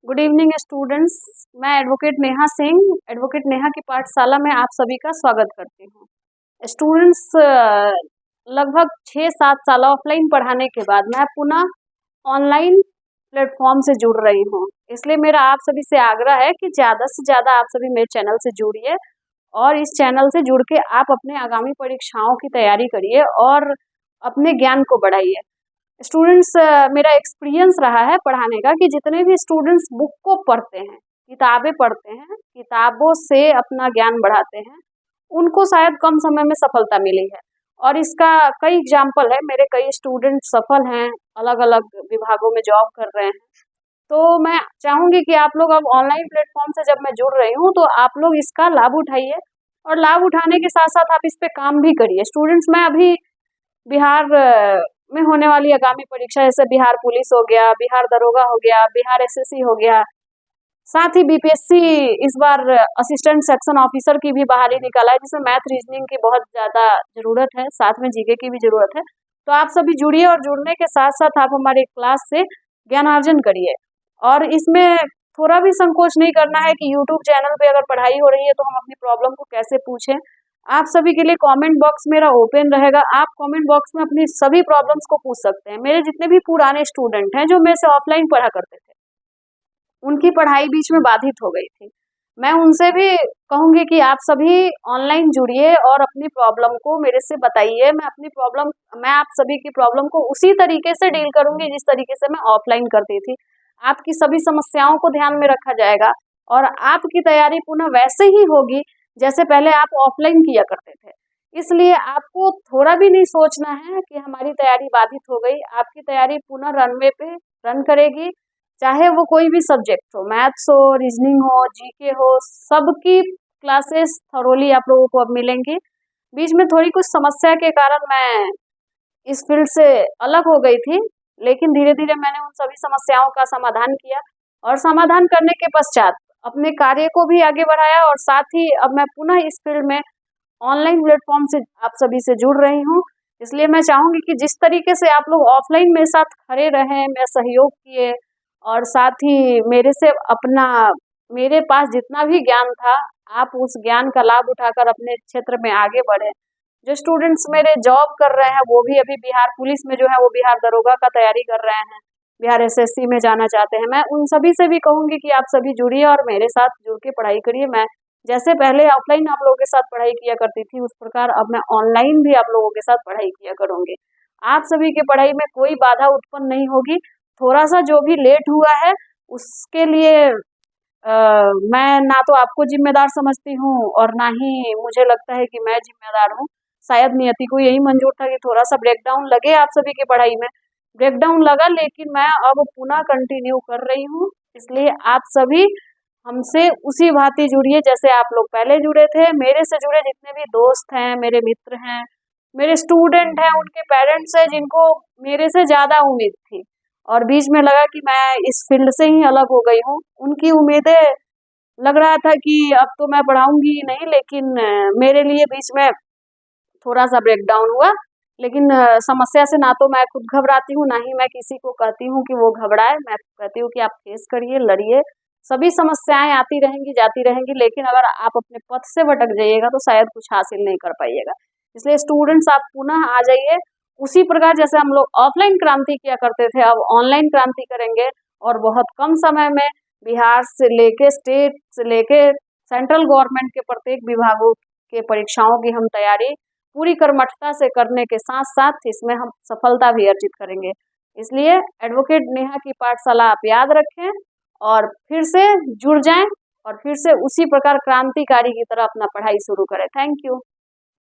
Good evening students. मैं advocate Neha Singh, advocate Neha की पाठशाला में आप सभी का स्वागत करती हूँ। स्टूडेंट्स, लगभग 6-7 साल ऑफलाइन पढ़ाने के बाद मैं पुनः ऑनलाइन प्लेटफॉर्म से जुड़ रही हूँ। इसलिए मेरा आप सभी से आग्रह है कि ज़्यादा से ज़्यादा आप सभी मेरे चैनल से जुड़िए और इस चैनल से जुड़ के आप अपने आगामी परीक्षाओं की तैयारी करिए और अपने ज्ञान को बढ़ाइए। स्टूडेंट्स, मेरा एक्सपीरियंस रहा है पढ़ाने का कि जितने भी स्टूडेंट्स बुक को पढ़ते हैं, किताबें पढ़ते हैं, किताबों से अपना ज्ञान बढ़ाते हैं, उनको शायद कम समय में सफलता मिली है। और इसका कई एग्जाम्पल है, मेरे कई स्टूडेंट सफल हैं, अलग अलग विभागों में जॉब कर रहे हैं। तो मैं चाहूँगी कि आप लोग अब ऑनलाइन प्लेटफॉर्म से जब मैं जुड़ रही हूँ तो आप लोग इसका लाभ उठाइए और लाभ उठाने के साथ साथ आप इस पे काम भी करिए। स्टूडेंट्स, मैं अभी बिहार में होने वाली आगामी परीक्षा जैसे बिहार पुलिस हो गया, बिहार दरोगा हो गया, बिहार एसएससी हो गया, साथ ही बीपीएससी इस बार असिस्टेंट सेक्शन ऑफिसर की भी बहाली निकाला है, जिसमें मैथ रीजनिंग की बहुत ज़्यादा ज़रूरत है, साथ में जीके की भी ज़रूरत है। तो आप सभी जुड़िए और जुड़ने के साथ साथ आप हमारे क्लास से ज्ञानार्जन करिए। और इसमें थोड़ा भी संकोच नहीं करना है कि यूट्यूब चैनल पे अगर पढ़ाई हो रही है तो हम अपनी प्रॉब्लम को कैसे पूछें। आप सभी के लिए कमेंट बॉक्स मेरा ओपन रहेगा, आप कमेंट बॉक्स में अपनी सभी प्रॉब्लम्स को पूछ सकते हैं। मेरे जितने भी पुराने स्टूडेंट हैं जो मेरे से ऑफलाइन पढ़ा करते थे, उनकी पढ़ाई बीच में बाधित हो गई थी। मैं उनसे भी कहूँगी कि आप सभी ऑनलाइन जुड़िए और अपनी प्रॉब्लम को मेरे से बताइए। मैं आप सभी की प्रॉब्लम को उसी तरीके से डील करूँगी जिस तरीके से मैं ऑफलाइन करती थी। आपकी सभी समस्याओं को ध्यान में रखा जाएगा और आपकी तैयारी पुनः वैसे ही होगी जैसे पहले आप ऑफलाइन किया करते थे। इसलिए आपको थोड़ा भी नहीं सोचना है कि हमारी तैयारी बाधित हो गई। आपकी तैयारी पुनः रनवे पे रन करेगी, चाहे वो कोई भी सब्जेक्ट हो, मैथ्स हो, रीजनिंग हो, जीके हो, सबकी क्लासेस थरोली आप लोगों को अब मिलेंगी। बीच में थोड़ी कुछ समस्या के कारण मैं इस फील्ड से अलग हो गई थी, लेकिन धीरे धीरे मैंने उन सभी समस्याओं का समाधान किया और समाधान करने के पश्चात अपने कार्य को भी आगे बढ़ाया और साथ ही अब मैं पुनः इस फील्ड में ऑनलाइन प्लेटफॉर्म से आप सभी से जुड़ रही हूँ। इसलिए मैं चाहूँगी कि जिस तरीके से आप लोग ऑफलाइन मेरे साथ खड़े रहें, मेरा सहयोग किए और साथ ही मेरे पास जितना भी ज्ञान था, आप उस ज्ञान का लाभ उठाकर अपने क्षेत्र में आगे बढ़े। जो स्टूडेंट्स मेरे जॉब कर रहे हैं वो भी अभी बिहार पुलिस में जो है वो बिहार दरोगा का तैयारी कर रहे हैं, बिहार एसएससी में जाना चाहते हैं। मैं उन सभी से भी कहूँगी कि आप सभी जुड़िए और मेरे साथ जुड़ के पढ़ाई करिए। मैं जैसे पहले ऑफलाइन आप लोगों के साथ पढ़ाई किया करती थी, उस प्रकार अब मैं ऑनलाइन भी आप लोगों के साथ पढ़ाई किया करूँगी। आप सभी की पढ़ाई में कोई बाधा उत्पन्न नहीं होगी। थोड़ा सा जो भी लेट हुआ है उसके लिए मैं ना तो आपको जिम्मेदार समझती हूँ और ना ही मुझे लगता है कि मैं जिम्मेदार हूँ। शायद नियति को यही मंजूर था कि थोड़ा सा ब्रेकडाउन लगे आप सभी की पढ़ाई में। ब्रेकडाउन लगा, लेकिन मैं अब पुनः कंटिन्यू कर रही हूँ। इसलिए आप सभी हमसे उसी भांति जुड़िए जैसे आप लोग पहले जुड़े थे। मेरे से जुड़े जितने भी दोस्त हैं, मेरे मित्र हैं, मेरे स्टूडेंट हैं, उनके पेरेंट्स हैं जिनको मेरे से ज़्यादा उम्मीद थी और बीच में लगा कि मैं इस फील्ड से ही अलग हो गई हूँ, उनकी उम्मीदें लग रहा था कि अब तो मैं पढ़ाऊंगी ही नहीं, लेकिन मेरे लिए बीच में थोड़ा सा ब्रेकडाउन हुआ। लेकिन समस्या से ना तो मैं खुद घबराती हूँ, ना ही मैं किसी को कहती हूँ कि वो घबराए। मैं कहती हूँ कि आप फेस करिए, लड़िए। सभी समस्याएं आती रहेंगी, जाती रहेंगी, लेकिन अगर आप अपने पथ से भटक जाइएगा तो शायद कुछ हासिल नहीं कर पाइएगा। इसलिए स्टूडेंट्स, आप पुनः आ जाइए। उसी प्रकार जैसे हम लोग ऑफलाइन क्रांति किया करते थे, अब ऑनलाइन क्रांति करेंगे और बहुत कम समय में बिहार से लेके स्टेट से लेके सेंट्रल गवर्नमेंट के प्रत्येक विभागों के परीक्षाओं की हम तैयारी पूरी कर्मठता से करने के साथ साथ इसमें हम सफलता भी अर्जित करेंगे। इसलिए एडवोकेट नेहा की पाठशाला आप याद रखें और फिर से जुड़ जाएं और फिर से उसी प्रकार क्रांतिकारी की तरह अपना पढ़ाई शुरू करें। Thank you.